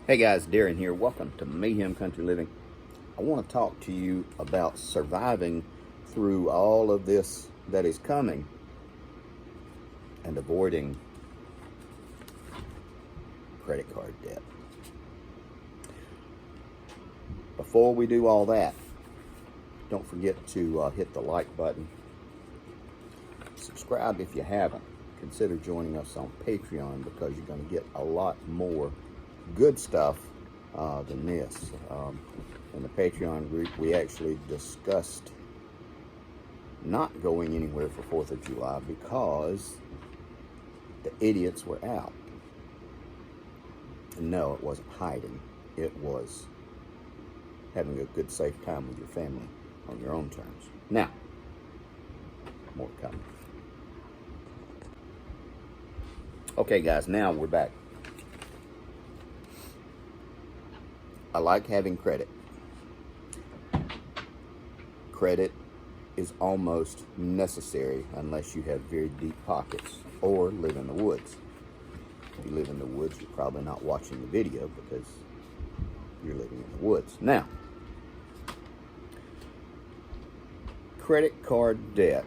Hey guys, Darren here. Welcome to Mayhem Country Living. I want to talk to you about surviving through all of this that is coming and avoiding credit card debt. Before we do all that, don't forget to hit the like button. Subscribe if you haven't. Consider joining us on Patreon because you're going to get a lot more good stuff than this. In the Patreon group, we actually discussed not going anywhere for 4th of July because the idiots were out. And no, it wasn't hiding. It was having a good, safe time with your family on your own terms. Now, more coming. Okay, guys, now we're back. I like having credit. Credit is almost necessary unless you have very deep pockets or live in the woods. If you live in the woods, you're probably not watching the video because you're living in the woods. Now, credit card debt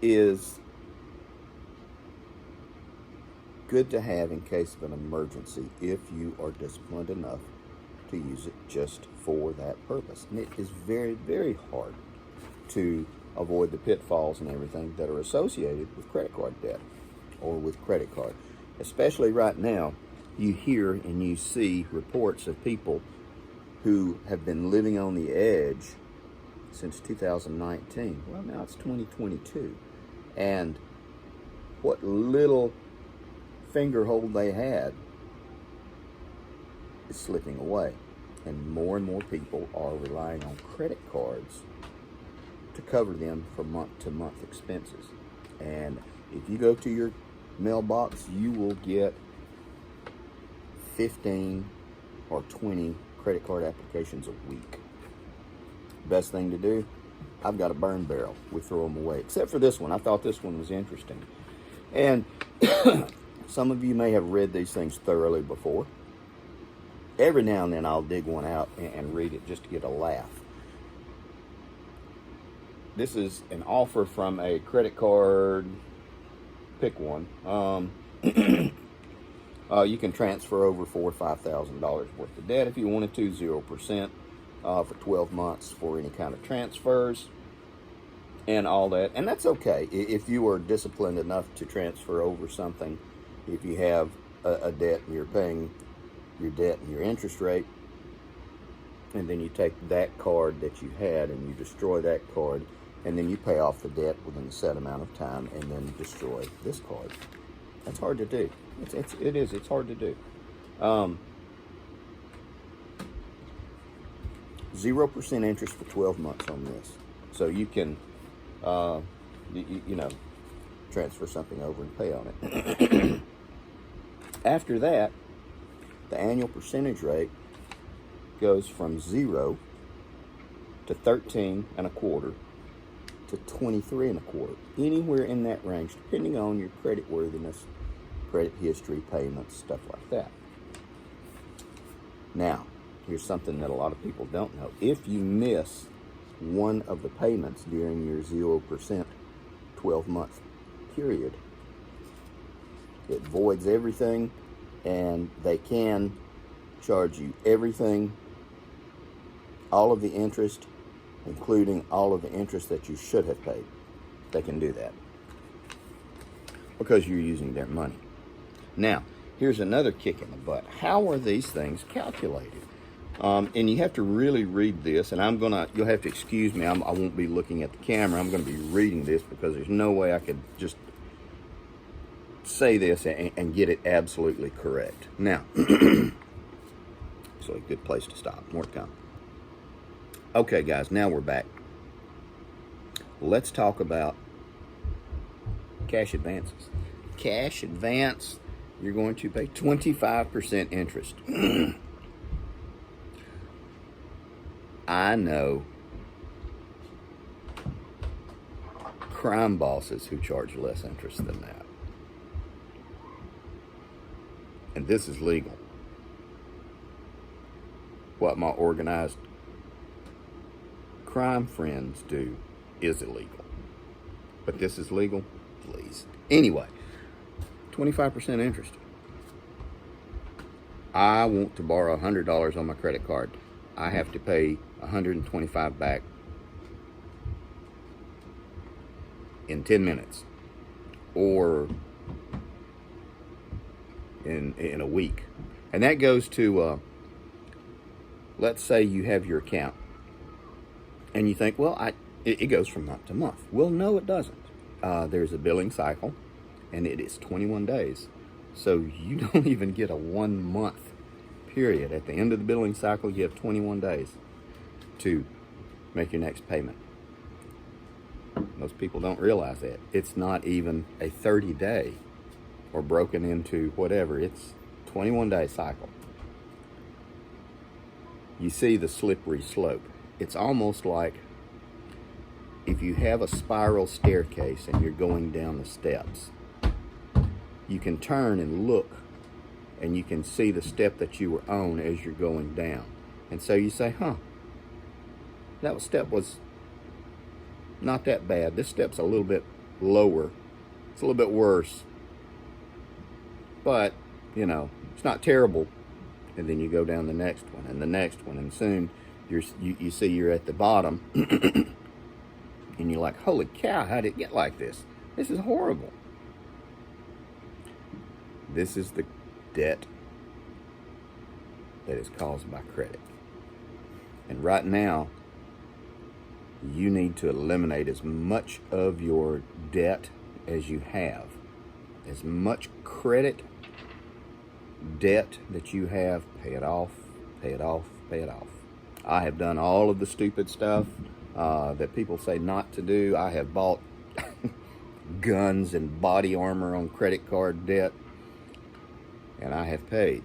is good to have in case of an emergency if you are disciplined enough to use it just for that purpose. And it is very, very hard to avoid the pitfalls and everything that are associated with credit card debt or with credit card. Especially right now, you hear and you see reports of people who have been living on the edge since 2019. Well, now it's 2022. And what little finger hold they had is slipping away. And more people are relying on credit cards to cover them for month-to-month expenses. And if you go to your mailbox, you will get 15 or 20 credit card applications a week. Best thing to do, I've got a burn barrel. We throw them away. Except for this one. I thought this one was interesting. And some of you may have read these things thoroughly before. Every now and then I'll dig one out and read it just to get a laugh. This is an offer from a credit card. Pick one. You can transfer over $4,000 or $5,000 worth of debt if you wanted to, 0% for 12 months for any kind of transfers and all that. And that's okay if you are disciplined enough to transfer over something. If you have a debt and you're paying your debt and your interest rate, and then you take that card that you had and you destroy that card, and then you pay off the debt within a set amount of time and then destroy this card. That's hard to do. It's hard to do. 0% interest for 12 months on this. So you can, transfer something over and pay on it. After that, the annual percentage rate goes from 0 to 13.25 to 23.25, anywhere in that range, depending on your credit worthiness, credit history, payments, stuff like that. Now, here's something that a lot of people don't know. If you miss one of the payments during your 0% 12-month period, it voids everything, and they can charge you everything, all of the interest, including all of the interest that you should have paid. They can do that because you're using their money. Now, here's another kick in the butt. How are these things calculated? And you have to really read this, and you'll have to excuse me, I won't be looking at the camera. I'm going to be reading this because there's no way I could just say this and get it absolutely correct. Now, so a good place to stop. More to come. Okay, guys, now we're back. Let's talk about cash advances. Cash advance, you're going to pay 25% interest. I know crime bosses who charge less interest than that. and this is legal. What my organized crime friends do is illegal. But this is legal? Please. Anyway, 25% interest. I want to borrow $100 on my credit card. I have to pay $125 back in 10 minutes or in a week. And that goes to, let's say you have your account and you think, well, it goes from month to month. Well, no, it doesn't. There's a billing cycle and it is 21 days. So you don't even get a 1 month period. At the end of the billing cycle, you have 21 days to make your next payment. Most people don't realize that. It's not even a 30-day or broken into whatever. It's 21-day cycle. You see the slippery slope. It's almost like if you have a spiral staircase and you're going down the steps, you can turn and look and you can see the step that you were on as you're going down. And so you say, that step was not that bad. This step's a little bit lower. It's a little bit worse. But, it's not terrible. And then you go down the next one and the next one. And soon you see you're at the bottom. And you're like, holy cow, how did it get like this? This is horrible. This is the debt that is caused by credit. And right now, you need to eliminate as much of your debt as you have. As much credit debt that you have, pay it off, pay it off, pay it off. I have done all of the stupid stuff that people say not to do. I have bought guns and body armor on credit card debt, and I have paid.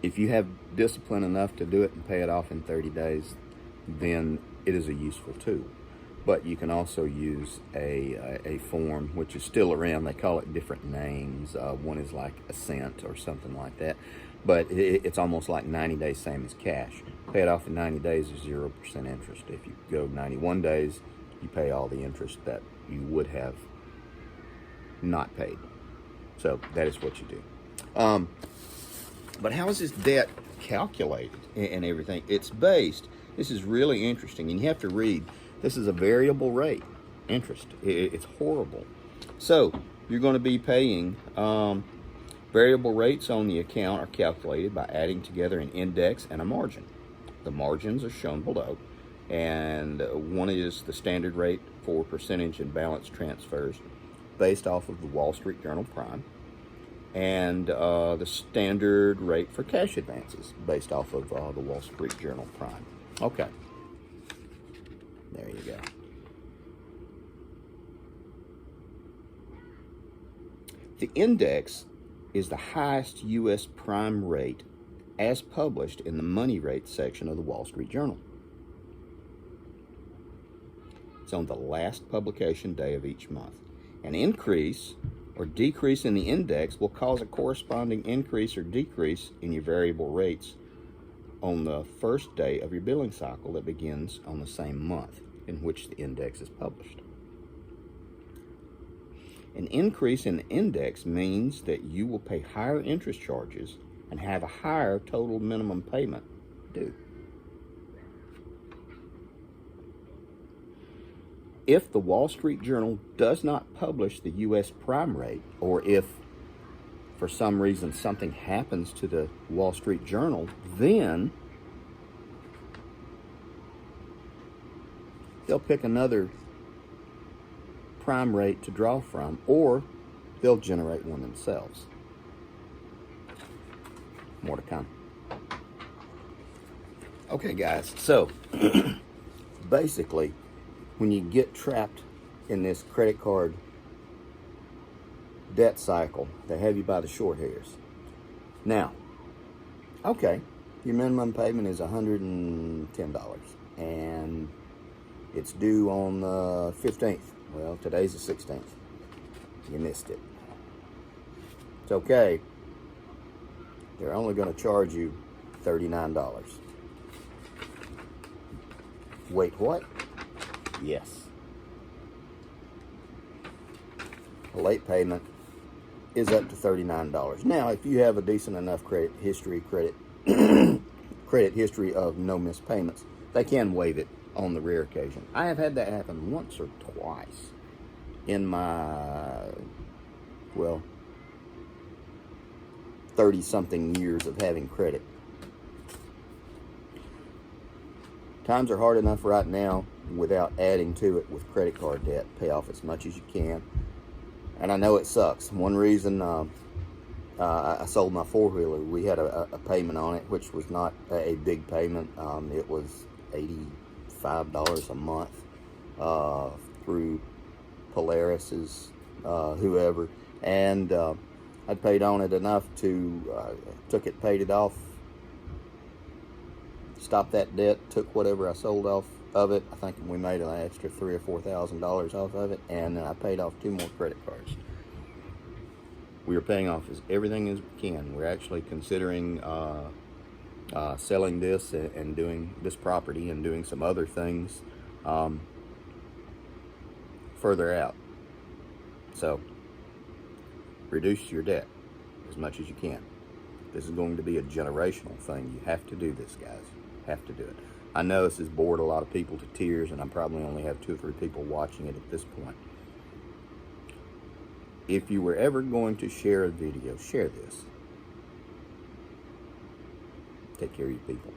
If you have discipline enough to do it and pay it off in 30 days, then it is a useful tool. But you can also use a form which is still around. They call it different names. One is like Ascent or something like that. But it's almost like 90 days, same as cash. Pay it off in 90 days is 0% interest. If you go 91 days, you pay all the interest that you would have not paid. So that is what you do. But how is this debt calculated and everything? It's based, this is really interesting, and you have to read, this is a variable rate interest. It's horrible. So you're going to be paying, variable rates on the account are calculated by adding together an index and a margin. The margins are shown below, and one is the standard rate for percentage and balance transfers based off of the Wall Street Journal Prime, and the standard rate for cash advances based off of the Wall Street Journal Prime. Okay. There you go. The index is the highest U.S. prime rate as published in the money rate section of the Wall Street Journal. It's on the last publication day of each month. An increase or decrease in the index will cause a corresponding increase or decrease in your variable rates on the first day of your billing cycle that begins on the same month in which the index is published. An increase in the index means that you will pay higher interest charges and have a higher total minimum payment due. If the Wall Street Journal does not publish the U.S. prime rate, or if for some reason something happens to the Wall Street Journal, then they'll pick another prime rate to draw from, or they'll generate one themselves. More to come. Okay, guys, so basically, when you get trapped in this credit card debt cycle, they have you by the short hairs. Now, okay, your minimum payment is $110, and it's due on the 15th. Well, today's the 16th. You missed it. It's okay. they're only going to charge you $39. Wait, what? Yes. A late payment is up to $39. Now, if you have a decent enough credit history of no missed payments, they can waive it on the rare occasion. I have had that happen once or twice in my, 30-something years of having credit. Times are hard enough right now without adding to it with credit card debt. Pay off as much as you can. And I know it sucks. One reason I sold my four-wheeler, we had a payment on it, which was not a big payment. It was $85 a month through Polaris's, whoever. And I'd paid on it enough to, took it, paid it off, stopped that debt, took whatever I sold off of it. I think we made an extra $3,000 or $4,000 off of it, and then I paid off 2 more credit cards. We are paying off everything as we can. We're actually considering selling this and doing this property and doing some other things further out. So reduce your debt as much as you can. This is going to be a generational thing. You have to do this, guys. Have to do it. I know this has bored a lot of people to tears, and I probably only have 2 or 3 people watching it at this point. If you were ever going to share a video, share this. Take care of you people.